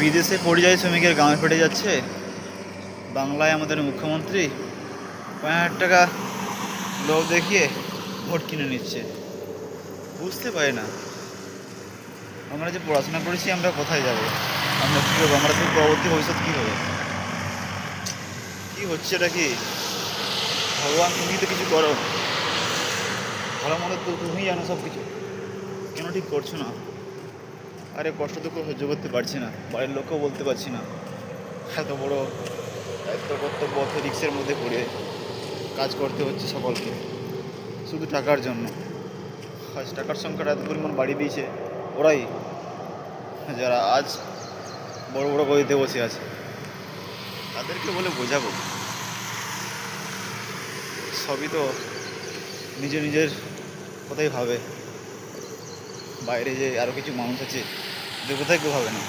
বিদেশে পরিযায়ী শ্রমিকের গ্রামে ফেটে যাচ্ছে, বাংলায় আমাদের মুখ্যমন্ত্রী ৫,০০০ টাকা লোভ দেখিয়ে ভোট কিনে নিচ্ছে। বুঝতে পারি না, আমরা যে পড়াশোনা করেছি আমরা কোথায় যাব, আমরা কী করবো, আমরা তো পরবর্তী ভবিষ্যৎ কী হবে, কী হচ্ছে এটা কি? ভগবান তুমি তো কিছু করো, ভালো মন্দ তো তুমিই জানো সব কিছু, কেন ঠিক করছো না? আরে কষ্ট তো সহ্য করতে পারছি না, বাড়ির লোককেও বলতে পারছি না, এত বড় দায়িত্ব কর্তব্য অত রিক্সের মধ্যে পড়ে কাজ করতে হচ্ছে সকলকে শুধু টাকার জন্য। আজ টাকার সংখ্যাটা এত পরিমাণ বাড়িয়ে দিয়েছে ওরাই, যারা আজ বড় বড় গদিতে বসে আছে, তাদেরকে বলে বোঝাবো? সবই তো নিজের নিজের কথাই ভাবে, বাইরে যে আরও কিছু মানুষ আছে যে কোথায় কেউ ভাবে না।